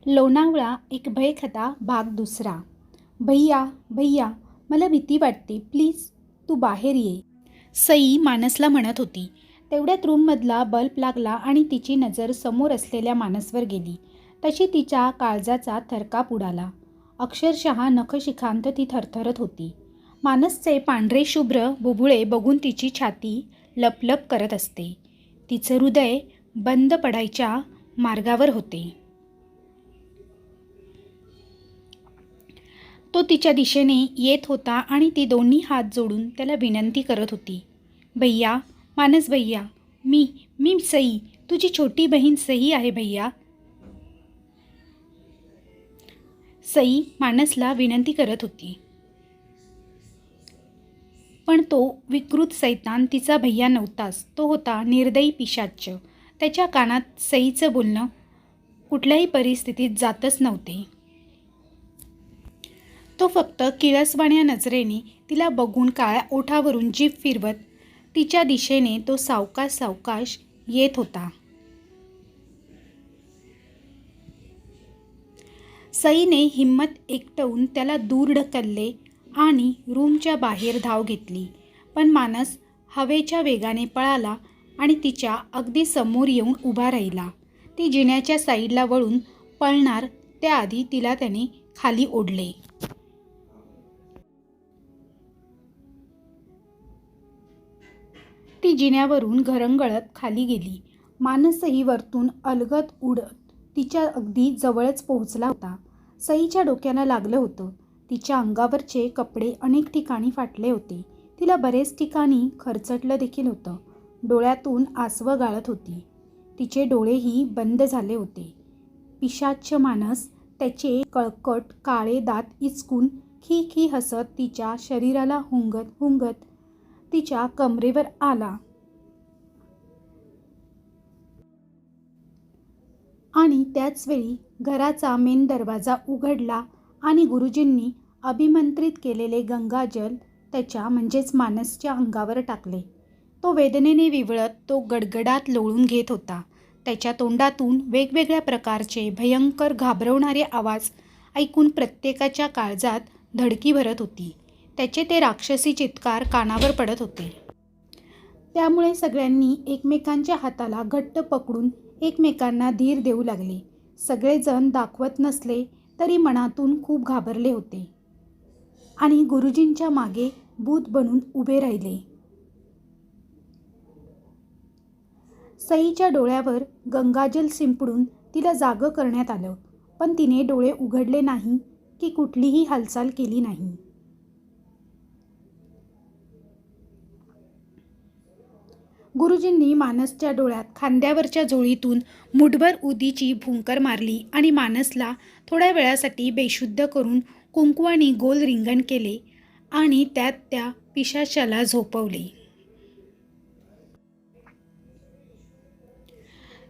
लोणावळा एक भयकथा भाग दुसरा. भैया भैया, मला भीती वाटते, प्लीज तू बाहेर ये, सई मानसला म्हणत होती. तेवढ्यात रूममधला बल्ब लागला आणि तिची नजर समोर असलेल्या मानसवर गेली. तशी तिच्या काळजाचा थरकाप उडाला. अक्षरशः नखशिखांत ती थरथरत होती. मानसचे पांढरे शुभ्र बुबुळे बघून तिची छाती लपलप करत असते. तिचं हृदय बंद पडायच्या मार्गावर होते. तो तिच्या दिशेने येत होता आणि ती दोन्ही हात जोडून त्याला विनंती करत होती. भैया, मानस भैया, मी मी सई, तुझी छोटी बहीण सई आहे भैया. सई मानसला विनंती करत होती. पण तो विकृत सैतान तिचा भैया नव्हताच. तो होता निर्दयी पिशाच्च. त्याच्या कानात सईचं बोलणं कुठल्याही परिस्थितीत जातच नव्हते. तो फक्त किळसवाण्या नजरेने तिला बघून काळ्या ओठावरून जीभ फिरवत तिच्या दिशेने तो सावकाश सावकाश येत होता. सईने हिम्मत एकवटून त्याला दूर ढकलले आणि रूमच्या बाहेर धाव घेतली. पण मानस हवेच्या वेगाने पळाला आणि तिच्या अगदी समोर येऊन उभा राहिला. ती जिन्याच्या साईडला वळून पळणार त्याआधी तिला त्याने खाली ओढले. ती जिन्यावरून घरंगळत खाली गेली. मानसही वरतून अलगद उडत तिच्या अगदी जवळच पोहोचला होता. सईच्या डोक्याला लागलं होतं. तिच्या अंगावरचे कपडे अनेक ठिकाणी फाटले होते. तिला बरेच ठिकाणी खरचटलं देखील होतं. डोळ्यातून आसवं गाळत होती. तिचे डोळेही बंद झाले होते. पिशाच्च मानस त्याचे कळकट काळे दात इचकून खी खी हसत तिच्या शरीराला हुंगत हुंगत तिच्या कमरेवर आला आणि त्याचवेळी घराचा मेन दरवाजा उघडला आणि गुरुजींनी अभिमंत्रित केलेले गंगाजल त्याच्या म्हणजेच मानसच्या अंगावर टाकले. तो वेदनेने विवळत तो गडगडात लोळून घेत होता. त्याच्या तोंडातून वेगवेगळ्या प्रकारचे भयंकर घाबरवणारे आवाज ऐकून प्रत्येकाच्या काळजात धडकी भरत होती. त्याचे ते राक्षसी चित्कार कानावर पडत होते. त्यामुळे सगळ्यांनी एकमेकांच्या हाताला घट्ट पकडून एकमेकांना धीर देऊ लागले. सगळेजण दाखवत नसले तरी मनातून खूप घाबरले होते आणि गुरुजींच्या मागे भूत बनून उभे राहिले. सईच्या डोळ्यावर गंगाजल शिंपडून तिला जागं करण्यात आलं. पण तिने डोळे उघडले नाही की कुठलीही हालचाल केली नाही. गुरुजींनी मानसच्या डोळ्यात खांद्यावरच्या झोळीतून मुठभर उदीची भुंकर मारली आणि मानसला थोड्या वेळासाठी बेशुद्ध करून कुंकवानी गोल रिंगण केले आणि त्यात त्या पिशाच्याला झोपवले.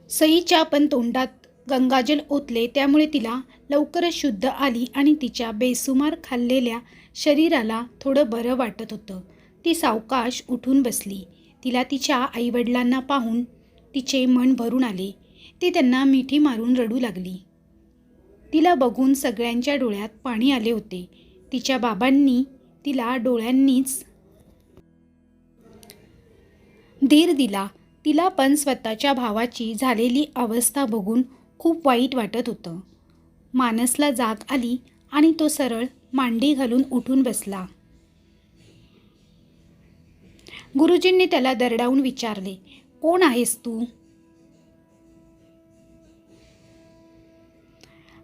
सईच्या पण तोंडात गंगाजल ओतले. त्यामुळे तिला लवकरच शुद्ध आली आणि तिच्या बेसुमार खाल्लेल्या शरीराला थोडं बरं वाटत होतं. ती सावकाश उठून बसली. तिला तिच्या आईवडिलांना पाहून तिचे मन भरून आले. ती त्यांना मिठी मारून रडू लागली. तिला बघून सगळ्यांच्या डोळ्यात पाणी आले होते. तिच्या बाबांनी तिला डोळ्यांनीच धीर दिला. तिला पण स्वतःच्या भावाची झालेली अवस्था बघून खूप वाईट वाटत होतं. मानसला जाग आली आणि तो सरळ मांडी घालून उठून बसला. गुरुजींनी त्याला दरडावून विचारले, कोण आहेस तू?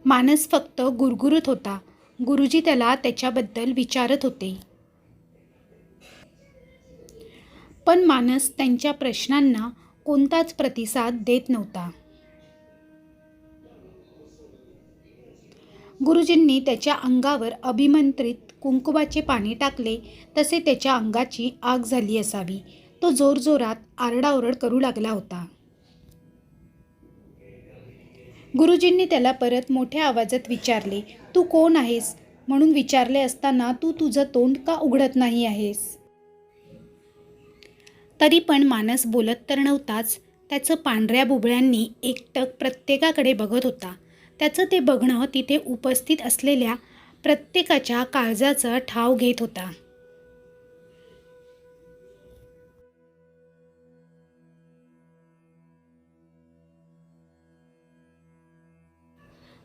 मानस फक्त गुरगुरत होता. गुरुजी त्याला त्याच्याबद्दल विचारत होते. पण मानस त्यांच्या प्रश्नांना कोणताच प्रतिसाद देत नव्हता. गुरुजींनी त्याच्या अंगावर अभिमंत्रित कुंकवाचे पाणी टाकले तसे त्याच्या अंगाची आग झाली असावी. तो जोरजोरात आरडाओरड करू लागला होता. गुरुजींनी त्याला परत मोठ्या आवाजात विचारले, तू कोण आहेस? म्हणून विचारले असताना तू तुझं तोंड का उघडत नाही आहेस? तरी पण मानस बोलत तर नव्हताच. त्याचं पांढऱ्या बुबळ्यांनी एकटक प्रत्येकाकडे बघत होता. त्याचं ते बघणं तिथे उपस्थित असलेल्या प्रत्येकाच्या काळजाचा ठाव घेत होता.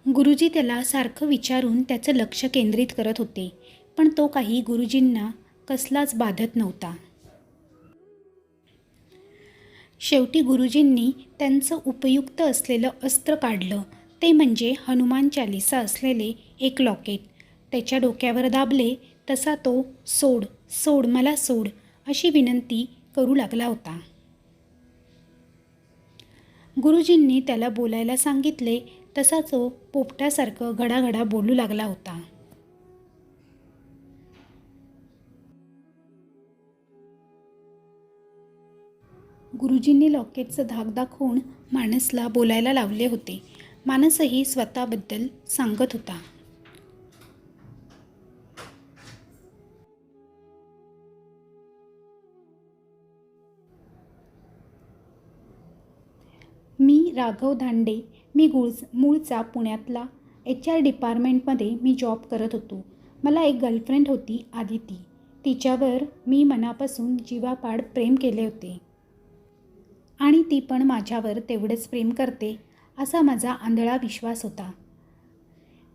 गुरुजी त्याला सारखं विचारून त्याचं लक्ष केंद्रित करत होते, पण तो काही गुरुजींना कसलाच बाधत नव्हता. शेवटी गुरुजींनी त्यांचं उपयुक्त असलेलं अस्त्र काढलं. ते म्हणजे हनुमान चालिसा असलेले एक लॉकेट. त्याच्या डोक्यावर दाबले तसा तो सोड सोड मला सोड अशी विनंती करू लागला होता. गुरुजींनी त्याला बोलायला सांगितले तसा तो पोपटासारखं घडाघडा बोलू लागला होता. गुरुजींनी लॉकेटचं धाक दाखवून मानसला बोलायला लावले होते. मानसही स्वतःबद्दल सांगत होता. मी राघव धांडे. मी मूळचा पुण्यातला HR डिपार्टमेंटमध्ये मी जॉब करत होतो. मला एक गर्लफ्रेंड होती, आदिती. तिच्यावर मी मनापासून जीवापाड प्रेम केले होते आणि ती पण माझ्यावर तेवढेच प्रेम करते असा माझा आंधळा विश्वास होता.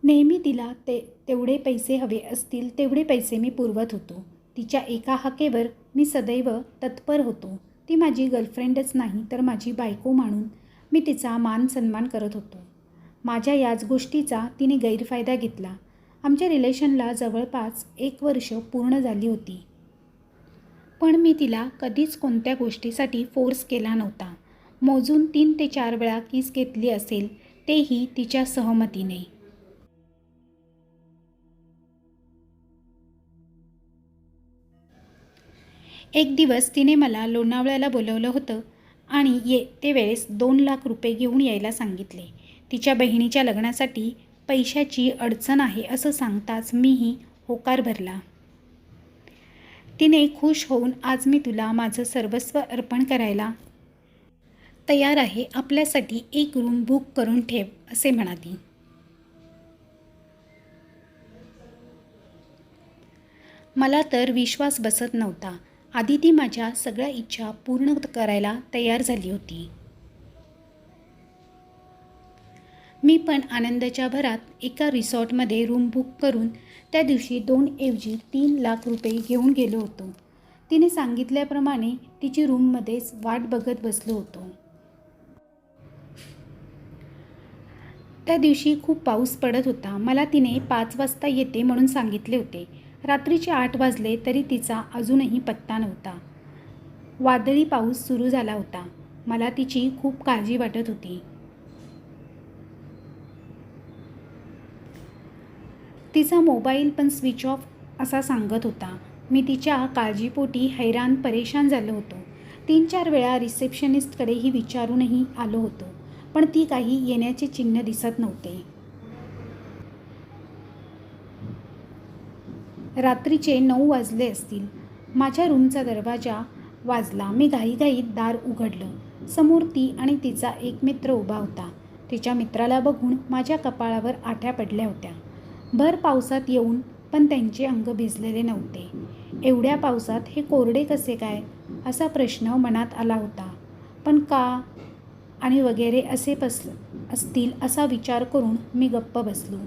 नेहमी तिला तेवढे पैसे हवे असतील तेवढे पैसे मी पुरवत होतो. तिच्या एका हाकेवर मी सदैव तत्पर होतो. ती माझी गर्लफ्रेंडच नाही तर माझी बायको म्हणून मी तिचा मान सन्मान करत होतो. माझ्या याच गोष्टीचा तिने गैरफायदा घेतला. आमच्या रिलेशनला जवळपास 1 वर्ष पूर्ण झाली होती, पण मी तिला कधीच कोणत्या गोष्टीसाठी फोर्स केला नव्हता. मोजून 3 ते 4 वेळा किस घेतली असेल, तेही तिच्या सहमतीने. एक दिवस तिने मला लोणावळ्याला बोलवलं होतं आणि ते वेळेस 2 लाख रुपये घेऊन यायला सांगितले. तिच्या बहिणीच्या लग्नासाठी पैशाची अडचण आहे असं सांगताच मीही होकार भरला. तिने खुश होऊन आज मी तुला माझं सर्वस्व अर्पण करायला तयार आहे, आपल्यासाठी एक रूम बुक करून ठेव असे म्हणाली. मला तर विश्वास बसत नव्हता. आदिती माझ्या सगळ्या इच्छा पूर्ण करायला तयार झाली होती. मी पण आनंदाच्या भरात एका रिसॉर्टमध्ये रूम बुक करून त्या दिवशी 2 ऐवजी 3 लाख रुपये घेऊन गेलो होतो. तिने सांगितल्याप्रमाणे तिची रूममध्येच वाट बघत बसलो होतो. त्या दिवशी खूप पाऊस पडत होता. मला तिने 5 वाजता येते म्हणून सांगितले होते. रात्रीचे 8 वाजले तरी तिचा अजूनही पत्ता नव्हता. वादळी पाऊस सुरू झाला होता. मला तिची खूप काळजी वाटत होती. तिचा मोबाईल पण स्विच ऑफ असा सांगत होता. मी तिच्या काळजीपोटी हैराण परेशान झालो होतो. 3-4 वेळा रिसेप्शनिस्टकडेही विचारूनही आलो होतो, पण ती काही येण्याचे चिन्ह दिसत नव्हते. रात्रीचे 9 वाजले असतील. माझ्या रूमचा दरवाजा वाजला. मी घाईघाईत दार उघडलं. समोर ती आणि तिचा एक मित्र उभा होता. तिच्या मित्राला बघून माझ्या कपाळावर आठ्या पडल्या होत्या. भर पावसात येऊन पण त्यांचे अंग भिजलेले नव्हते. एवढ्या पावसात हे कोरडे कसे काय असा प्रश्न मनात आला होता. पण का आणि वगैरे असे असतील असा विचार करून मी गप्प बसलो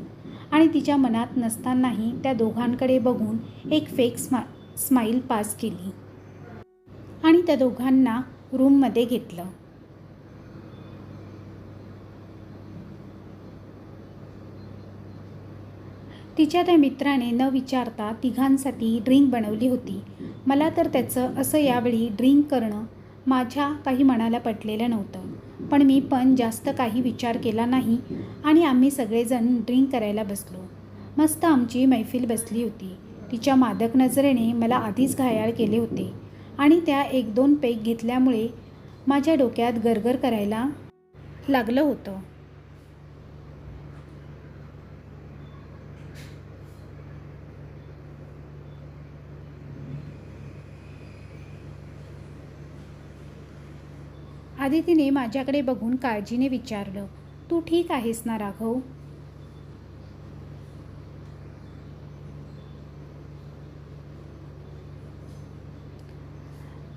आणि तिच्या मनात नसतानाही त्या दोघांकडे बघून एक फेक स्माईल पास केली आणि त्या दोघांना रूममध्ये घेतलं. तिच्या त्या मित्राने न विचारता तिघांसाठी ड्रिंक बनवली होती. मला तर त्याचं असं यावेळी ड्रिंक करणं माझ्या काही मनाला पटलेलं नव्हतं, पण मी पण जास्त काही विचार केला नाही आणि आम्ही सगळेजण ड्रिंक करायला बसलो. मस्त आमची मैफिल बसली होती. तिच्या मादक नजरेने मला आधीच घायाळ केले होते आणि त्या 1-2 पेग घेतल्यामुळे माझ्या डोक्यात गरगर करायला लागलं होतं. आदितीने माझ्याकडे बघून काळजीने विचारलं, तू ठीक आहेस ना राघव?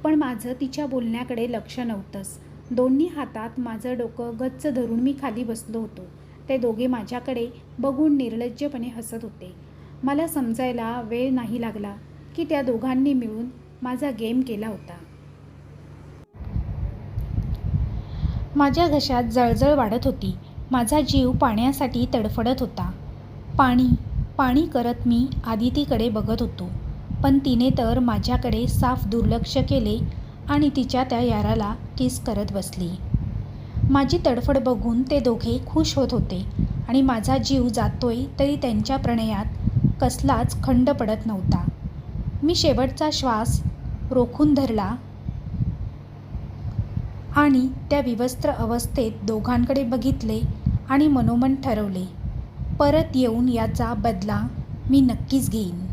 पण माझं तिच्या बोलण्याकडे लक्ष नव्हतंच. दोन्ही हातात माझं डोकं गच्च धरून मी खाली बसलो होतो. ते दोघे माझ्याकडे बघून निर्लज्जपणे हसत होते. मला समजायला वेळ नाही लागला की त्या दोघांनी मिळून माझा गेम केला होता. माझ्या घशात जळजळ वाढत होती. माझा जीव पाण्यासाठी तडफडत होता. पाणी पाणी करत मी आदितीकडे बघत होतो. पण तिने तर माझ्याकडे साफ दुर्लक्ष केले आणि तिच्या त्या याराला किस करत बसली. माझी तडफड बघून ते दोघे खुश होत होते आणि माझा जीव जातोय तरी त्यांच्या प्रणयात कसलाच खंड पडत नव्हता. मी शेवटचा श्वास रोखून धरला आणि त्या विवस्त्र अवस्थेत दोघांकडे बघितले आणि मनोमन ठरवले, परत येऊन याचा बदला मी नक्कीच घेईन.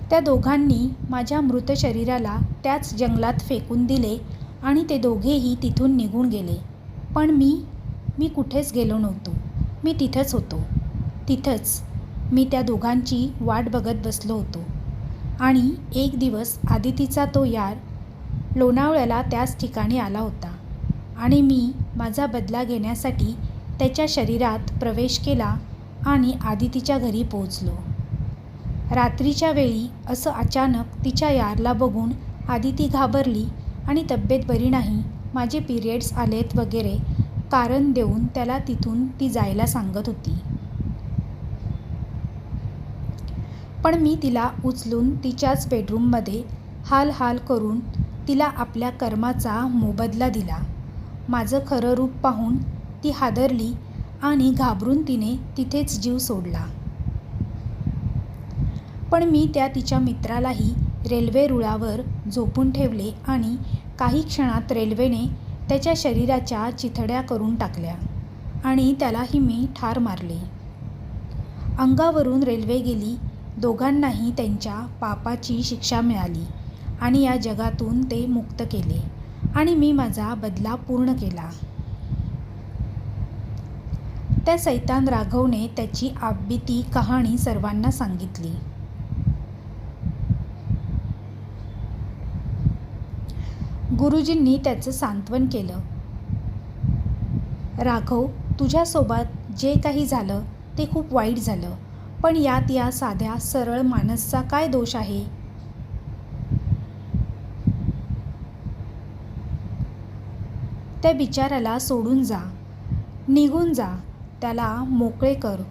त्या दोघांनी माझ्या मृत शरीराला त्याच जंगलात फेकून दिले आणि ते दोघेही तिथून निघून गेले. पण मी कुठेच गेलो नव्हतो. मी तिथंच होतो. तिथंच मी त्या दोघांची वाट बघत बसलो होतो. आणि एक दिवस आदितीचा तो यार लोणावळ्याला त्याच ठिकाणी आला होता आणि मी माझा बदला घेण्यासाठी त्याच्या शरीरात प्रवेश केला आणि आदितीच्या घरी पोहोचलो. रात्रीच्या वेळी असं अचानक तिच्या यारला बघून आदिती घाबरली आणि तब्येत बरी नाही, माझे पिरियड्स आलेत वगैरे कारण देऊन त्याला तिथून ती जायला सांगत होती. पण मी तिला उचलून तिच्याच बेडरूममध्ये हाल करून तिला आपल्या कर्माचा मोबदला दिला. माझं खरं रूप पाहून ती हादरली आणि घाबरून तिने तिथेच जीव सोडला. पण मी त्या तिच्या मित्रालाही रेल्वे रुळावर झोपून ठेवले आणि काही क्षणात रेल्वेने त्याच्या शरीराच्या चिथड्या करून टाकल्या आणि त्यालाही मी ठार मारले. अंगावरून रेल्वे गेली. दोघांनाही त्यांच्या पापाची शिक्षा मिळाली आणि या जगातून ते मुक्त केले आणि मी माझा बदला पूर्ण केला. त्या सैतान राघवने त्याची आपबीती कहाणी सर्वांना सांगितली. गुरुजींनी त्याचं सांत्वन केलं. राघव, तुझ्यासोबत जे काही झालं ते खूप वाईट झालं, पण यात या साध्या सरळ माणसाचा काय दोष आहे? त्या बिचाऱ्याला सोडून जा, निघून जा, त्याला मोकळे कर.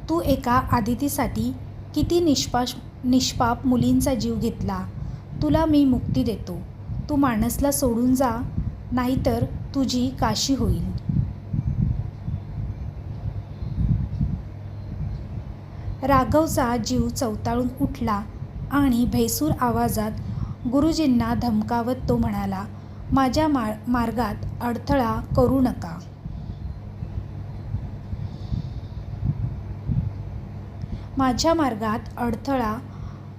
तू एका आदितीसाठी किती निष्पाप मुलींचा जीव घेतला. तुला मी मुक्ती देतो. तू मानसला सोडून जा, नाहीतर तुझी काशी होईल. राघवचा जीव चवताळून उठला आणि भेसूर आवाजात गुरुजींना धमकावत तो म्हणाला, माझ्या मार्गात अडथळा करू नका. माझ्या मार्गात अडथळा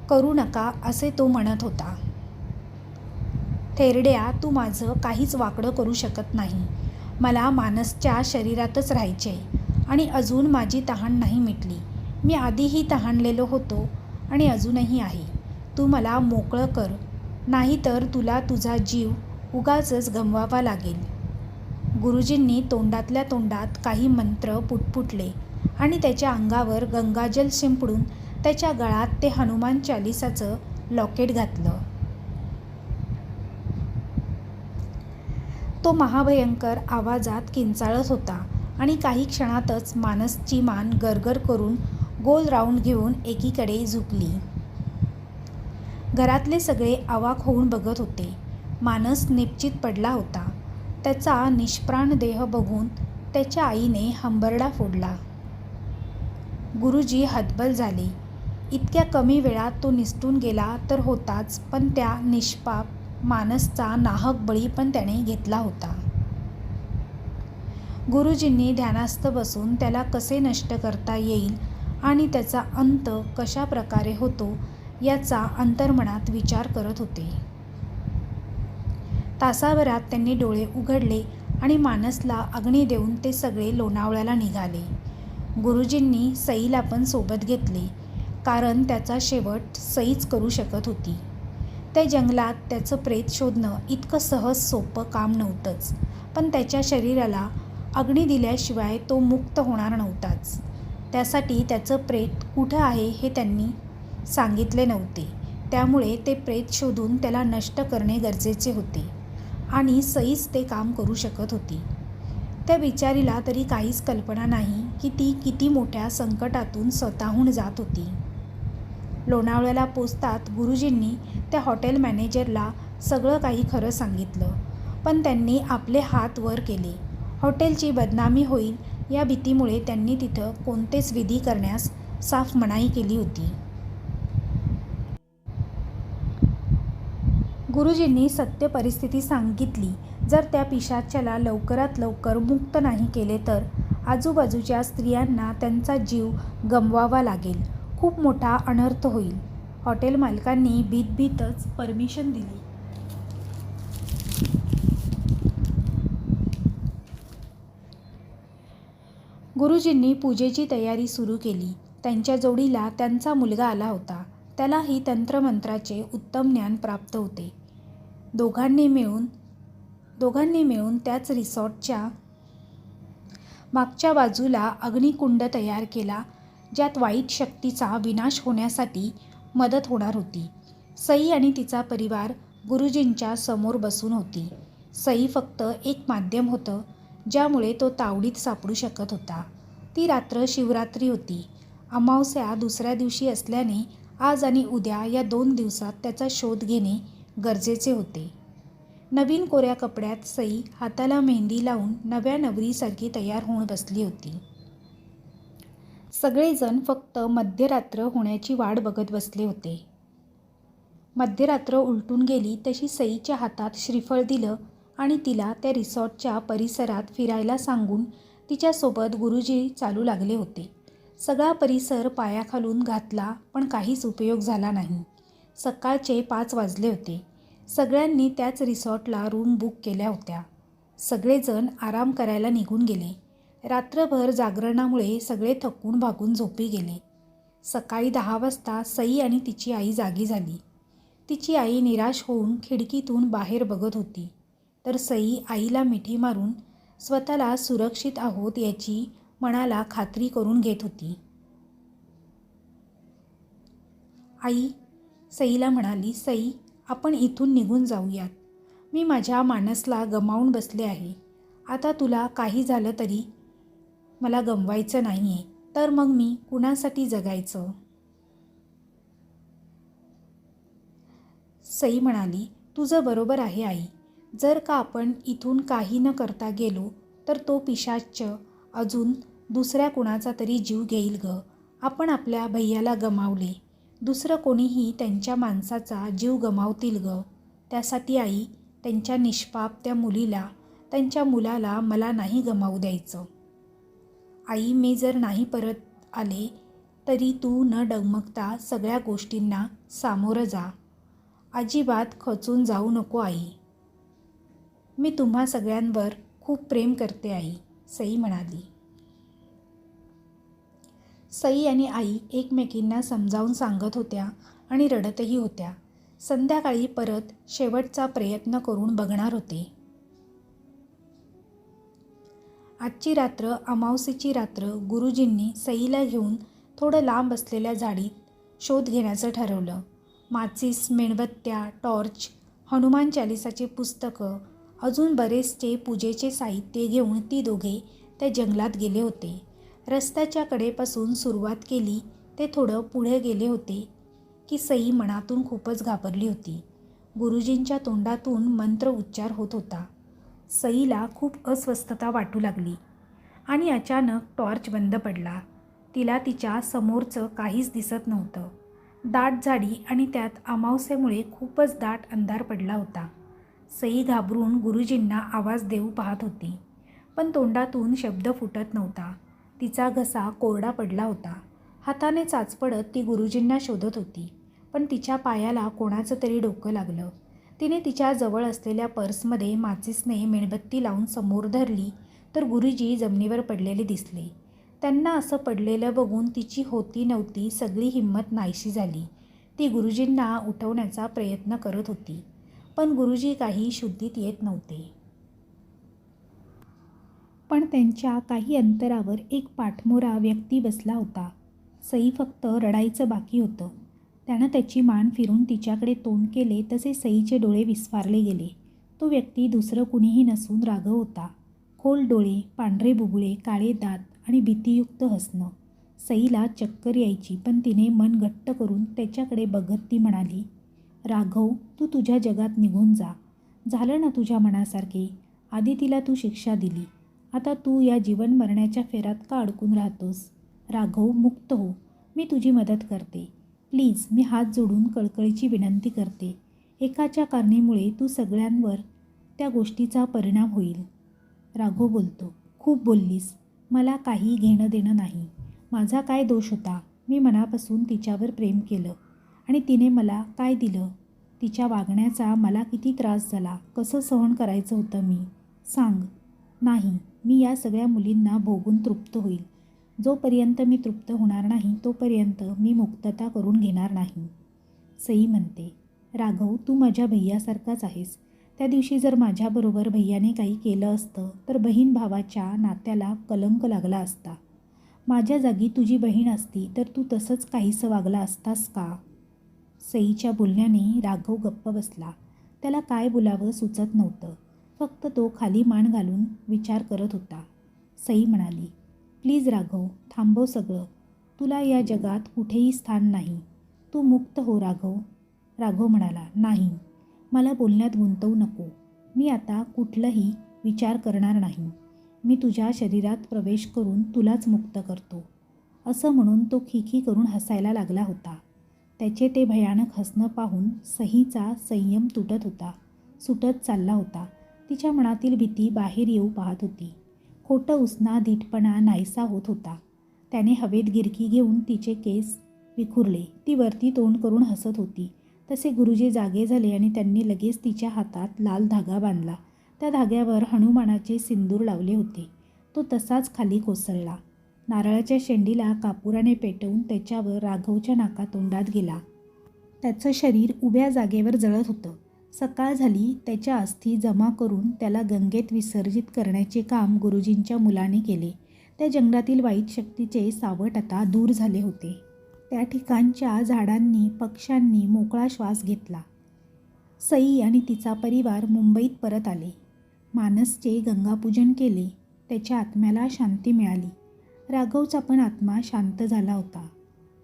करू नका असे तो म्हणत होता. थेरड्या, तू माझं काहीच वाकडं करू शकत नाही. मला मानसच्या शरीरातच राहायचे आणि अजून माझी तहान नाही मिटली. मी आधीही तहानलेलो होतो आणि अजूनही आहे. तू मला मोकळं कर, नाहीतर तुला तुझा जीव उगाचच गमवावा लागेल. गुरुजींनी तोंडातल्या तोंडात काही मंत्र पुटपुटले आणि त्याच्या अंगावर गंगाजल शिंपडून त्याच्या गळ्यात ते हनुमान चालिसाचं लॉकेट घातलं. तो महाभयंकर आवाजात किंचाळत होता आणि काही क्षणातच मानसची मान गरगर करून गोल राऊंड घेऊन एकीकडे झुकली. घरातले सगळे अवाक होऊन बघत होते. मानस निपचित पडला होता. त्याचा निष्प्राण देह बघून त्याच्या आईने हंबरडा फोडला. गुरुजी हतबल झाले. इतक्या कमी वेळात तो निसटून गेला तर होताच, पण त्या निष्पाप मानसचा नाहक बळी पण त्याने घेतला होता. गुरुजींनी ध्यानास्थ बसून त्याला कसे नष्ट करता येईल आणि त्याचा अंत कशा प्रकारे होतो याचा अंतर्मनात विचार करत होते. तासाभरात त्यांनी डोळे उघडले आणि मानसला अग्नी देऊन ते सगळे लोणावळ्याला निघाले. गुरुजींनी सईला पण सोबत घेतले. कारण त्याचा शेवट सईच करू शकत होती. त्या जंगलात त्याचं प्रेत शोधणं इतकं सहज सोपं काम नव्हतंच, पण त्याच्या शरीराला अग्नी दिल्याशिवाय तो मुक्त होणार नव्हताच. त्यासाठी त्याचं प्रेत कुठं आहे हे त्यांनी सांगितले नव्हते. त्यामुळे ते प्रेत शोधून त्याला नष्ट करणे गरजेचे होते आणि सईच ते काम करू शकत होती. त्या बिचारीला तरी काहीच कल्पना नाही की ती किती मोठ्या संकटातून स्वतःहून जात होती. लोणावळ्याला पोचतात गुरुजींनी त्या हॉटेल मॅनेजरला सगळं काही खरं सांगितलं, पण त्यांनी आपले हात वर केले. हॉटेलची बदनामी होईल या भीतीमुळे त्यांनी तिथं कोणतेच विधी करण्यास साफ मनाई केली होती. गुरुजींनी सत्य परिस्थिती सांगितली. जर त्या पिशाच्याला लवकरात लवकर मुक्त नाही केले तर आजूबाजूच्या स्त्रियांना त्यांचा जीव गमवावा लागेल. खूप मोठा अनर्थ होईल. हॉटेल मालकांनी भीतच परमिशन दिली. गुरुजींनी पूजेची तयारी सुरू केली. त्यांच्या जोडीला त्यांचा मुलगा आला होता. त्यालाही तंत्रमंत्राचे उत्तम ज्ञान प्राप्त होते. दोघांनी मिळून त्याच रिसॉर्टच्या मागच्या बाजूला अग्निकुंड तयार केला, ज्यात वाईट शक्तीचा विनाश होण्यासाठी मदत होणार होती. सई आणि तिचा परिवार गुरुजींच्या समोर बसून होती. सई फक्त एक माध्यम होतं, ज्यामुळे तो तावडीत सापडू शकत होता. ती रात्र शिवरात्री होती. अमावस्या दुसऱ्या दिवशी असल्याने आज आणि उद्या या 2 दिवसात त्याचा शोध घेणे गरजेचे होते. नवीन कोऱ्या कपड्यात सई हाताला मेहंदी लावून नव्या नवरीसारखी तयार होऊन बसली होती. सगळेजण फक्त मध्यरात्र होण्याची वाट बघत बसले होते. मध्यरात्र उलटून गेली तशी सईच्या हातात श्रीफळ दिलं आणि तिला त्या रिसॉर्टच्या परिसरात फिरायला सांगून तिच्यासोबत गुरुजी चालू लागले होते. सगळा परिसर पायाखालून घातला, पण काहीच उपयोग झाला नाही. सकाळचे 5 वाजले होते. सगळ्यांनी त्याच रिसॉर्टला रूम बुक केल्या होत्या. सगळेजण आराम करायला निघून गेले. रात्रभर जागरणामुळे सगळे थकून भागून झोपी गेले. सकाळी 10 वाजता सई आणि तिची आई जागी झाली. तिची आई निराश होऊन खिडकीतून बाहेर बघत होती, तर सई आईला मिठी मारून स्वतःला सुरक्षित आहोत याची मनाला खात्री करून घेत होती. आई सईला म्हणाली, सई, आपण इथून निघून जाऊयात. मी माझ्या मानसला गमावून बसले आहे. आता तुला काही झालं तरी मला गमवायचं नाही आहे, तर मग मी कुणासाठी जगायचं? सई म्हणाली, तुझं बरोबर आहे आई. जर का आपण इथून काही न करता गेलो तर तो पिशाच अजून दुसऱ्या कुणाचा तरी जीव घेईल ग. आपण आपल्या भैयाला गमावले, दुसरं कोणीही त्यांच्या माणसाचा जीव गमावतील ग. त्यासाठी आई, त्यांच्या निष्पाप त्या मुलीला, त्यांच्या मुलाला मला नाही गमावू द्यायचं. आई, मी जर नाही परत आले तरी तू न डगमगता सगळ्या गोष्टींना सामोरं जा. अजिबात खचून जाऊ नको आई. मी तुम्हा सगळ्यांवर खूप प्रेम करते आई, सई म्हणाली. सई आणि आई एकमेकींना समजावून सांगत होत्या आणि रडतही होत्या. संध्याकाळी परत शेवटचा प्रयत्न करून बघणार होते. आजची रात्र, अमावस्येची रात्र, गुरुजींनी सईला घेऊन थोडं लांब असलेल्या झाडीत शोध घेण्याचं ठरवलं. माचीस, मेणबत्त्या, टॉर्च, हनुमान चालिसाचे पुस्तकं, अजून बरेचसे पूजेचे साहित्य घेऊन ती दोघे त्या जंगलात गेले होते. रस्त्याच्या कडेपासून सुरुवात केली ते थोडं पुढे गेले होते की सई मनातून खूपच घाबरली होती. गुरुजींच्या तोंडातून मंत्र उच्चार होत होता. सईला खूप अस्वस्थता वाटू लागली आणि अचानक टॉर्च बंद पडला. तिला तिच्या समोरचं काहीच दिसत नव्हतं. दाट झाडी आणि त्यात अमावस्येमुळे खूपच दाट अंधार पडला होता. सई घाबरून गुरुजींना आवाज देऊ पाहत होती, पण तोंडातून शब्द फुटत नव्हता. तिचा घसा कोरडा पडला होता. हाताने चाचपडत ती गुरुजींना शोधत होती, पण तिच्या पायाला कोणाचं तरी डोकं लागलं. तिने तिच्या जवळ असलेल्या पर्समध्ये माचीसने मेणबत्ती लावून समोर धरली तर गुरुजी जमिनीवर पडलेले दिसले. त्यांना असं पडलेलं बघून तिची होती नव्हती सगळी हिंमत नाहीशी झाली. ती गुरुजींना उठवण्याचा प्रयत्न करत होती, पण गुरुजी काही शुद्धीत येत नव्हते. पण त्यांच्या काही अंतरावर एक पाठमोरा व्यक्ती बसला होता. सई फक्त रडायचं बाकी होतं. त्यानं त्याची मान फिरून तिच्याकडे तोंड केले तसे सईचे डोळे विस्फारले गेले. तो व्यक्ती दुसरं कुणीही नसून राघव होता. खोल डोळे, पांढरे बुबुळे, काळे दात आणि भीतीयुक्त हसणं. सईला चक्कर यायची, पण तिने मन घट्ट करून त्याच्याकडे बघत ती म्हणाली, राघव, तू तुझ्या जगात निघून जा. झालं ना तुझ्या मनासारखे. आधी तिला तू शिक्षा दिली, आता तू या जीवन मरण्याच्या फेऱ्यात का अडकून राहतोस? राघव, मुक्त हो. मी तुझी मदत करते. प्लीज, मी हात जोडून कळकळीची विनंती करते. एकाच्या कारणीमुळे तू सगळ्यांवर त्या गोष्टीचा परिणाम होईल. राघव बोलतो, खूप बोललीस. मला काही घेणं देणं नाही. माझा काय दोष होता? मी मनापासून तिच्यावर प्रेम केलं आणि तिने मला काय दिलं? तिच्या वागण्याचा मला किती त्रास झाला. कसं सहन करायचं होतं मी? सांग. नाही, मी या सगळ्या मुलींना भोगून तृप्त होईल. जोपर्यंत मी तृप्त होणार नाही तोपर्यंत मी मुक्तता करून घेणार नाही. सई म्हणते, राघव, तू माझ्या भैयासारखाच आहेस. त्या दिवशी जर माझ्याबरोबर भैयाने काही केलं असतं तर बहीण भावाच्या नात्याला कलंक लागला असता. माझ्या जागी तुझी बहीण असती तर तू तसंच काहीसं वागला असतास का? सईच्या बोलण्याने राघव गप्प बसला. त्याला काय बोलावं सुचत नव्हतं. फक्त तो खाली मान घालून विचार करत होता. सई म्हणाली, प्लीज राघव, थांबव सगळं. तुला या जगात कुठेही स्थान नाही. तू मुक्त हो राघव. राघव म्हणाला, नाही, मला बोलण्यात गुंतवू नको. मी आता कुठलाही विचार करणार नाही. मी तुझ्या शरीरात प्रवेश करून तुलाच मुक्त करतो. असं म्हणून तो खिखी करून हसायला लागला होता. त्याचे ते भयानक हसणं पाहून सईचा संयम सुटत चालला होता. तिच्या मनातील भीती बाहेर येऊ पाहत होती. खोटं उसना धीटपणा नाहीसा होत होता. त्याने हवेत गिरकी घेऊन तिचे केस विखुरले. ती वरती तोंड करून हसत होती. तसे गुरुजी जागे झाले आणि त्यांनी लगेच तिच्या हातात लाल धागा बांधला. त्या धाग्यावर हनुमानाचे सिंदूर लावले होते. तो तसाच खाली कोसळला. नारळाच्या शेंडीला कापुराने पेटवून त्याच्यावर राघवच्या नाकातोंडात गेला. त्याचं शरीर उभ्या जागेवर जळत होतं. सकाळ झाली. त्याच्या अस्थी जमा करून त्याला गंगेत विसर्जित करण्याचे काम गुरुजींच्या मुलाने केले. त्या जंगलातील वाईट शक्तीचे सावट आता दूर झाले होते. त्या ठिकाणच्या झाडांनी, पक्ष्यांनी मोकळा श्वास घेतला. सई आणि तिचा परिवार मुंबईत परत आले. मानसचे गंगापूजन केले. त्याच्या आत्म्याला शांती मिळाली. राघवचा पण आत्मा शांत झाला होता.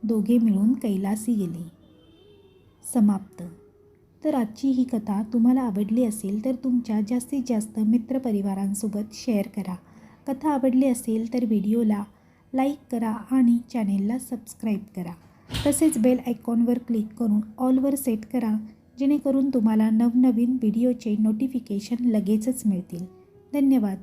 दोघे मिळून कैलासी गेले. समाप्त. तर आजची ही कथा तुम्हाला आवडली असेल तर तुमच्या जास्तीत जास्त मित्रपरिवारांसोबत शेअर करा. कथा आवडली असेल तर व्हिडिओला लाईक करा आणि चॅनेलला सबस्क्राईब करा. तसेच बेल आयकॉनवर क्लिक करून ऑलवर सेट करा, जेणेकरून तुम्हाला नवनवीन व्हिडिओचे नोटिफिकेशन लगेचच मिळतील. धन्यवाद.